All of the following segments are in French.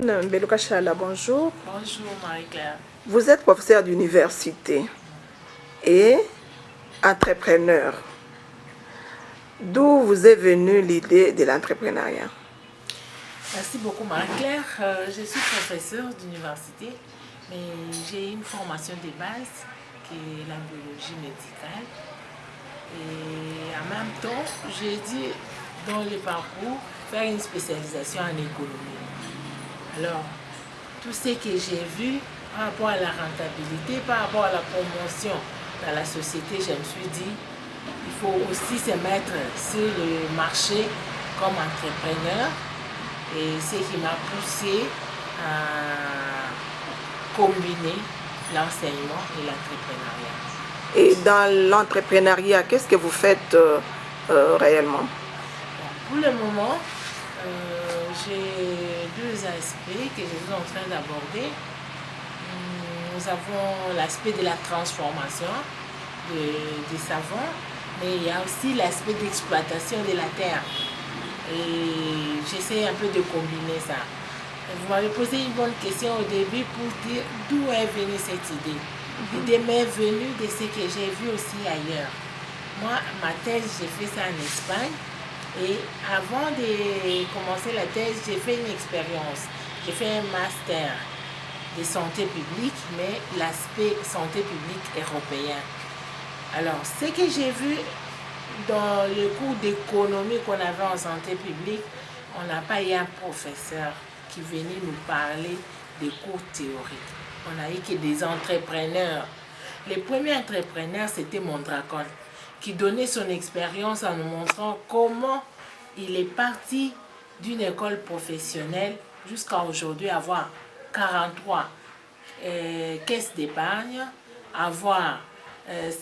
Mbeluka Chala, bonjour. Bonjour Marie-Claire. Vous êtes professeur d'université et entrepreneur. D'où vous est venue l'idée de l'entrepreneuriat? Merci beaucoup Marie-Claire. Je suis professeure d'université, mais j'ai une formation de base qui est la biologie médicale. Et en même temps, j'ai dit dans le parcours faire une spécialisation en économie. Alors, tout ce que j'ai vu par rapport à la rentabilité, par rapport à la promotion dans la société, je me suis dit, il faut aussi se mettre sur le marché comme entrepreneur. Et ce qui m'a poussé à combiner l'enseignement et l'entrepreneuriat. Et dans l'entrepreneuriat, qu'est-ce que vous faites réellement? Pour le moment, j'ai deux aspects que je suis en train d'aborder. Nous avons l'aspect de la transformation des savons, mais il y a aussi l'aspect d'exploitation de la terre. Et j'essaie un peu de combiner ça. Vous m'avez posé une bonne question au début pour dire d'où est venue cette idée. L'idée m'est venue de ce que j'ai vu aussi ailleurs. Moi, ma thèse, j'ai fait ça en Espagne. Et avant de commencer la thèse, j'ai fait une expérience. J'ai fait un master de santé publique, mais l'aspect santé publique européen. Alors, ce que j'ai vu dans le cours d'économie qu'on avait en santé publique, on n'a pas eu un professeur qui venait nous parler des cours théoriques. On a eu que des entrepreneurs. Les premiers entrepreneurs, c'était Mondragon, qui donnait son expérience en nous montrant comment il est parti d'une école professionnelle jusqu'à aujourd'hui avoir 43 caisses d'épargne, avoir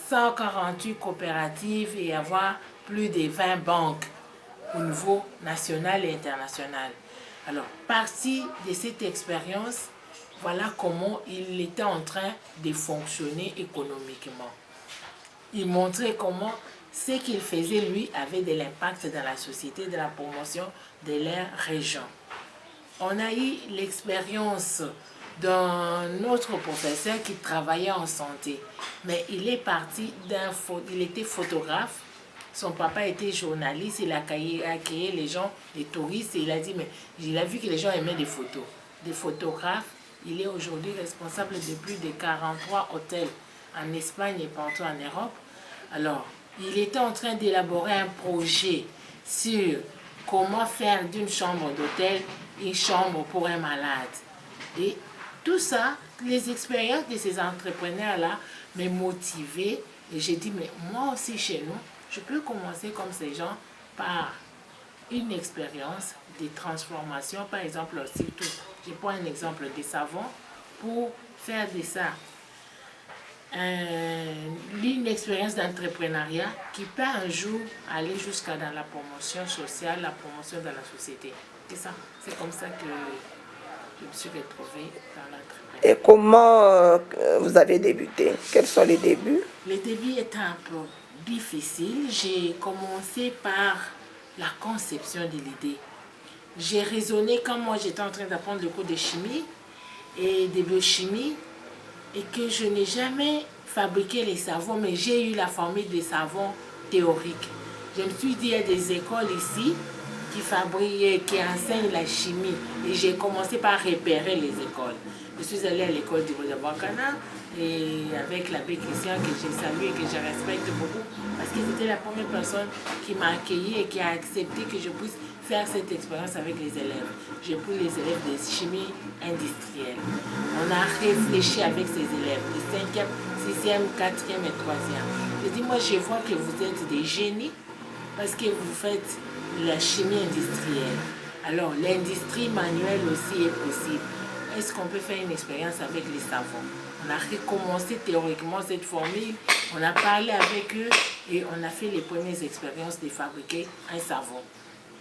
148 coopératives et avoir plus de 20 banques au niveau national et international. Alors, parti de cette expérience, voilà comment il était en train de fonctionner économiquement. Il montrait comment ce qu'il faisait, lui, avait de l'impact dans la société, de la promotion de leur région. On a eu l'expérience d'un autre professeur qui travaillait en santé, mais il est parti il était photographe, son papa était journaliste, il a accueilli les gens, les touristes, et il a dit, mais il a vu que les gens aimaient des photos. Des photographes, il est aujourd'hui responsable de plus de 43 hôtels en Espagne et partout en Europe. Alors, il était en train d'élaborer un projet sur comment faire d'une chambre d'hôtel une chambre pour un malade. Et tout ça, les expériences de ces entrepreneurs-là m'ont motivé. Et j'ai dit, mais moi aussi chez nous, je peux commencer comme ces gens par une expérience de transformation. Par exemple, aussi, je prends un exemple des savons pour faire de ça une expérience d'entrepreneuriat qui peut un jour aller jusqu'à dans la promotion sociale, la promotion de la société. C'est ça, c'est comme ça que je me suis retrouvée dans l'entrepreneuriat. Et comment vous avez débuté? Quels sont les débuts? Les débuts étaient un peu difficiles. J'ai commencé par la conception de l'idée. J'ai raisonné quand moi j'étais en train d'apprendre le cours de chimie et de biochimie, et que je n'ai jamais fabriqué les savons, mais j'ai eu la formule des savons théoriques. Je me suis dit, il y a des écoles ici qui fabriquent, qui enseignent la chimie, et j'ai commencé par repérer les écoles. Je suis allée à l'école du Bouddha-Bakana, et avec l'abbé Christian que j'ai salué et que je respecte beaucoup, parce que c'était la première personne qui m'a accueilli et qui a accepté que je puisse faire cette expérience avec les élèves. J'ai pris les élèves de chimie industrielle. On a réfléchi avec ces élèves, de 5e, 6e, 4e et 3e. J'ai dit, moi je vois que vous êtes des génies parce que vous faites la chimie industrielle. Alors l'industrie manuelle aussi est possible. Est-ce qu'on peut faire une expérience avec les savons? On a recommencé théoriquement cette formule, on a parlé avec eux et on a fait les premières expériences de fabriquer un savon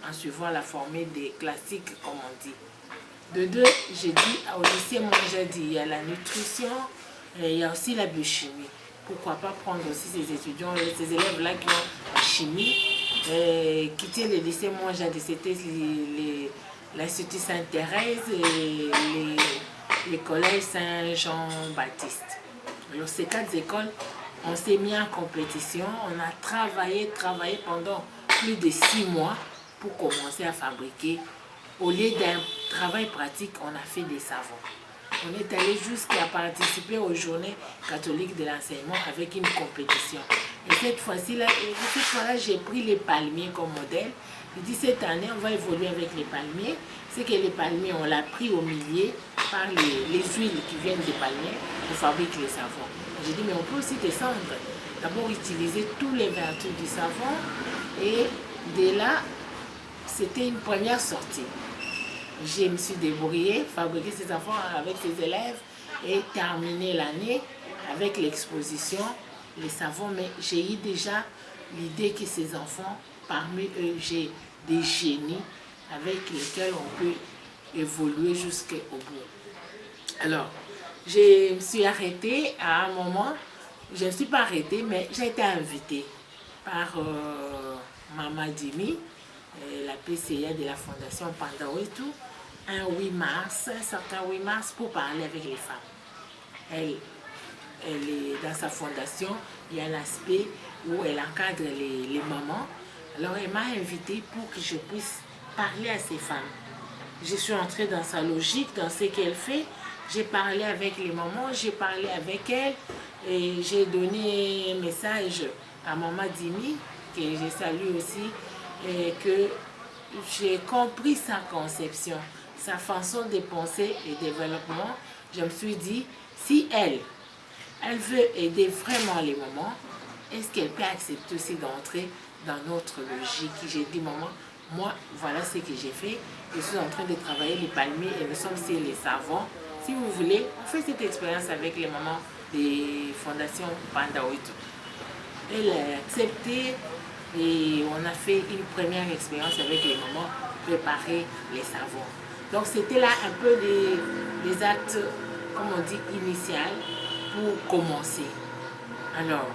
en suivant la formule des classiques, comme on dit. De deux, j'ai dit au lycée, moi j'ai dit, il y a la nutrition, et il y a aussi la biochimie. Pourquoi pas prendre aussi ces étudiants, ces élèves-là qui ont la chimie, quitter le lycée, moi j'ai dit, c'était l'Institut Sainte-Thérèse et les collèges Saint-Jean-Baptiste. Alors ces 4 écoles, on s'est mis en compétition, on a travaillé pendant plus de 6 mois pour commencer à fabriquer. Au lieu d'un travail pratique, on a fait des savons. On est allé jusqu'à participer aux journées catholiques de l'enseignement avec une compétition. Et cette fois-là, j'ai pris les palmiers comme modèle. J'ai dit cette année, on va évoluer avec les palmiers. C'est que les palmiers, on l'a pris au milieu par les huiles qui viennent des palmiers pour fabriquer les savons. J'ai dit, mais on peut aussi descendre. D'abord, utiliser tous les vertus du savon. Et de là, c'était une première sortie. Je me suis débrouillée, fabriquer ces enfants avec ses élèves et terminer l'année avec l'exposition, les savons. Mais j'ai eu déjà l'idée que ces enfants, parmi eux, j'ai des génies avec lesquels on peut évoluer jusqu'au bout. Alors, je me suis arrêtée à un moment, je ne me suis pas arrêtée, mais j'ai été invitée par Maman Dimi, la PCA de la Fondation Pandawetu, un 8 mars, un certain 8 mars, pour parler avec les femmes. Elle est dans sa fondation, il y a un aspect où elle encadre les mamans. Alors elle m'a invitée pour que je puisse parler à ces femmes. Je suis entrée dans sa logique, dans ce qu'elle fait. J'ai parlé avec les mamans, j'ai parlé avec elle et j'ai donné un message à Maman Dimi, que je salue aussi, et que j'ai compris sa conception, sa façon de penser et développement. Je me suis dit, si elle veut aider vraiment les mamans, est-ce qu'elle peut accepter aussi d'entrer dans notre logique? J'ai dit, maman, moi, voilà ce que j'ai fait. Je suis en train de travailler les palmiers et nous sommes sur les savons. Si vous voulez, on fait cette expérience avec les mamans des fondations Pandawetu. Elle a accepté et on a fait une première expérience avec les mamans, préparer les savons. Donc c'était là un peu les actes, comme on dit, initial pour commencer. Alors,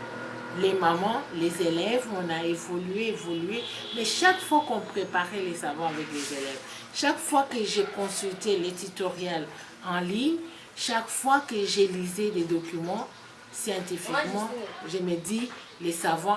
les mamans, les élèves, on a évolué, mais chaque fois qu'on préparait les savons avec les élèves, chaque fois que j'ai consulté les tutoriels en ligne, chaque fois que j'ai lisé des documents scientifiquement, je me dis, les savons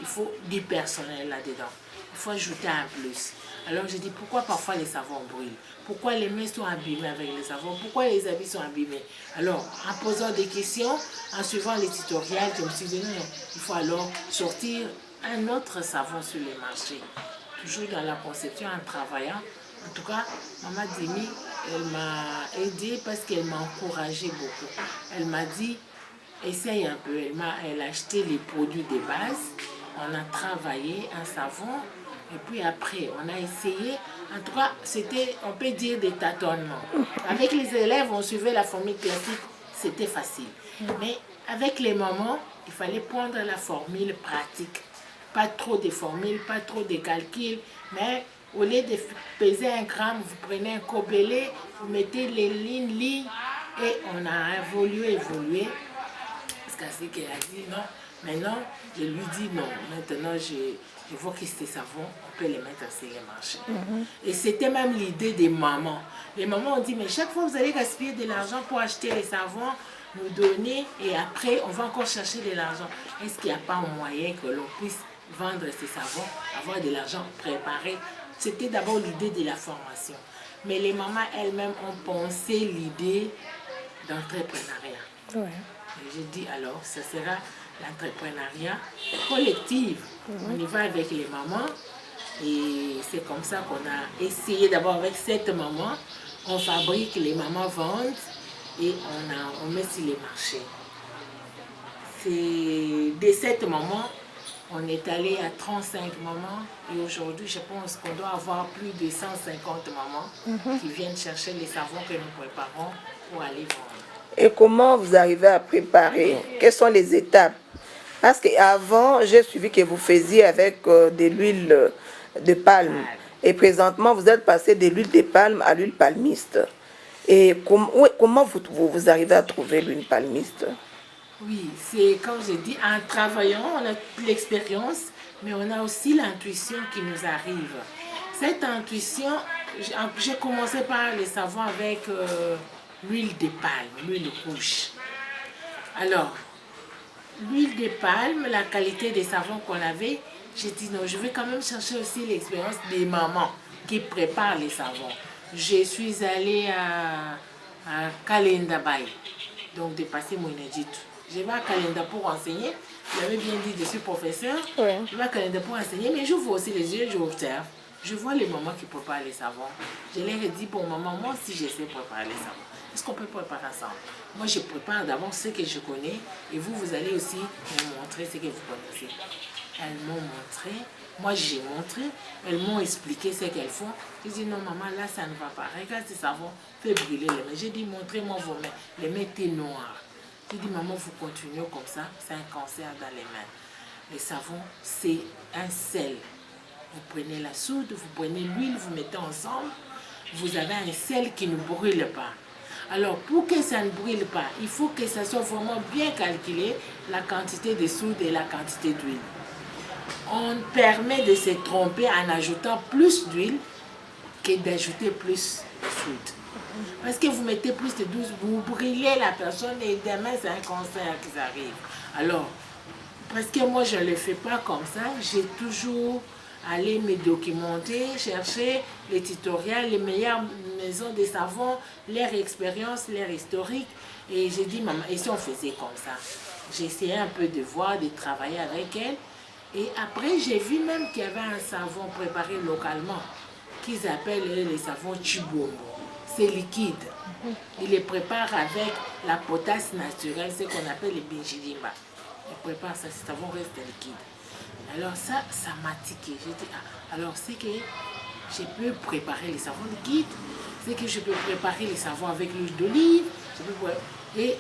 il faut du personnel là-dedans. Il faut ajouter un plus. Alors je dis, pourquoi parfois les savons brûlent? Pourquoi les mains sont abîmées avec les savons? Pourquoi les habits sont abîmés? Alors, en posant des questions, en suivant les tutoriels, je me suis dit, non, il faut alors sortir un autre savon sur les marchés. Toujours dans la conception, en travaillant. En tout cas, Maman Dimi, elle m'a aidée parce qu'elle m'a encouragée beaucoup. Elle m'a dit, essaye un peu. Elle a acheté les produits de base. On a travaillé un savon. Et puis après, on a essayé. En tout cas, c'était, on peut dire, des tâtonnements. Avec les élèves, on suivait la formule classique. C'était facile. Mais avec les mamans, il fallait prendre la formule pratique. Pas trop de formules, pas trop de calculs. Mais au lieu de peser 1 gramme, vous prenez un cobelé, vous mettez les lignes. Et on a évolué. Parce qu'elle a dit non. Maintenant, je lui dis non. Maintenant, je vois que ces savons, on peut les mettre sur les marchés. Et c'était même l'idée des mamans. Les mamans ont dit, mais chaque fois vous allez gaspiller de l'argent pour acheter les savons, nous donner, et après, on va encore chercher de l'argent. Est-ce qu'il n'y a pas un moyen que l'on puisse vendre ces savons, avoir de l'argent préparé? C'était d'abord l'idée de la formation. Mais les mamans elles-mêmes ont pensé l'idée d'entrepreneuriat. Ouais. J'ai dit alors, ce sera l'entrepreneuriat collectif. On y va avec les mamans et c'est comme ça qu'on a essayé d'abord avec cette maman. On fabrique, les mamans vendent et on met sur les marchés. De cette maman, on est allé à 35 mamans et aujourd'hui, je pense qu'on doit avoir plus de 150 mamans qui viennent chercher les savons que nous préparons pour aller vendre. Et comment vous arrivez à préparer? Quelles sont les étapes? Parce qu'avant, j'ai suivi que vous faisiez avec de l'huile de palme. Et présentement, vous êtes passé de l'huile de palme à l'huile palmiste. Et comment vous arrivez à trouver l'huile palmiste? Oui, c'est comme je dis, en travaillant, on a l'expérience, mais on a aussi l'intuition qui nous arrive. Cette intuition, j'ai commencé par les savons avec l'huile de palme, l'huile rouge. Alors, l'huile de palme, la qualité des savons qu'on avait, j'ai dit non, je vais quand même chercher aussi l'expérience des mamans qui préparent les savons. Je suis allée à Kalenda Bay, donc de passer mon étude. Je vais à Kalenda pour enseigner. J'avais bien dit, je suis professeur. Ouais. Je vais à Kalenda pour enseigner, mais j'ouvre aussi les yeux, j'observe. Je vois les mamans qui préparent les savons. Je leur ai dit, bon maman, moi aussi j'essaie de préparer les savons. Est-ce qu'on peut préparer ensemble? Moi je prépare d'abord ce que je connais et vous allez aussi me montrer ce que vous connaissez. Elles m'ont montré, moi j'ai montré, elles m'ont expliqué ce qu'elles font. J'ai dit non maman, là ça ne va pas. Regarde ce savon, fais brûler les mains. J'ai dit montrez-moi vos mains, les mains étaient noires. J'ai dit maman, vous continuez comme ça, c'est un cancer dans les mains. Les savons, c'est un sel. Vous prenez la soude, vous prenez l'huile, vous mettez ensemble, vous avez un sel qui ne brûle pas. Alors, pour que ça ne brûle pas, il faut que ça soit vraiment bien calculé, la quantité de soude et la quantité d'huile. On permet de se tromper en ajoutant plus d'huile que d'ajouter plus de soude. Parce que vous mettez plus de douce, vous brûlez la personne et demain c'est un cancer qui arrive. Alors, parce que moi je ne le fais pas comme ça, j'ai toujours allé me documenter, chercher les tutoriels, les meilleures maisons de savons, leur expérience, leur historique. Et j'ai dit, maman, et si on faisait comme ça? J'ai essayé un peu de voir, de travailler avec elle. Et après, j'ai vu même qu'il y avait un savon préparé localement qu'ils appellent les savons Chibombo. C'est liquide. Ils les préparent avec la potasse naturelle, ce qu'on appelle les binjilimba. Ils préparent ça, ce savon reste liquide. Alors ça m'a tiqué. J'ai dit, ah, alors c'est que je peux préparer les savons liquides, c'est que je peux préparer les savons avec l'huile d'olive. Et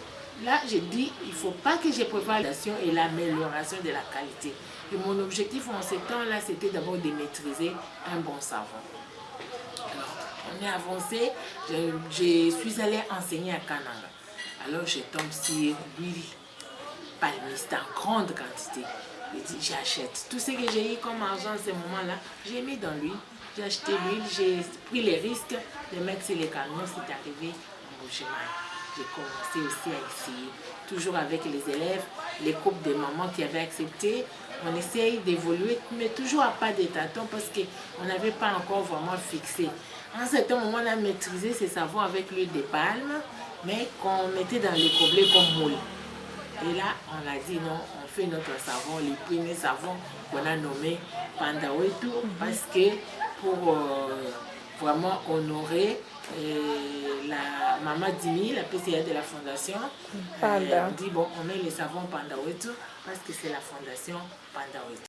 là, j'ai dit, il ne faut pas que je prépare l'amélioration et l'amélioration de la qualité. Et mon objectif en ce temps-là, c'était d'abord de maîtriser un bon savon. Alors, on est avancé, je suis allée enseigner à Kananga. Alors, je tombe sur l'huile palmiste en grande quantité. Je dis, j'achète. Tout ce que j'ai eu comme argent à ce moment-là, j'ai mis dans l'huile. J'ai acheté l'huile, j'ai pris les risques de mettre sur les camions. C'est arrivé en Bouchemal. J'ai commencé aussi à essayer, toujours avec les élèves, les couples de mamans qui avaient accepté. On essaye d'évoluer, mais toujours à pas de tâtons parce qu'on n'avait pas encore vraiment fixé. À un certain moment, on a maîtrisé ces savons avec l'huile de palme, mais qu'on mettait dans les gobelets comme moule. Et là, on a dit non, on fait notre savon, les premiers savons qu'on a nommés Pandawetu, parce que pour vraiment honorer la Maman Dimi, la PCA de la fondation, on dit bon, on met les savons Pandawetu parce que c'est la fondation Pandawetu.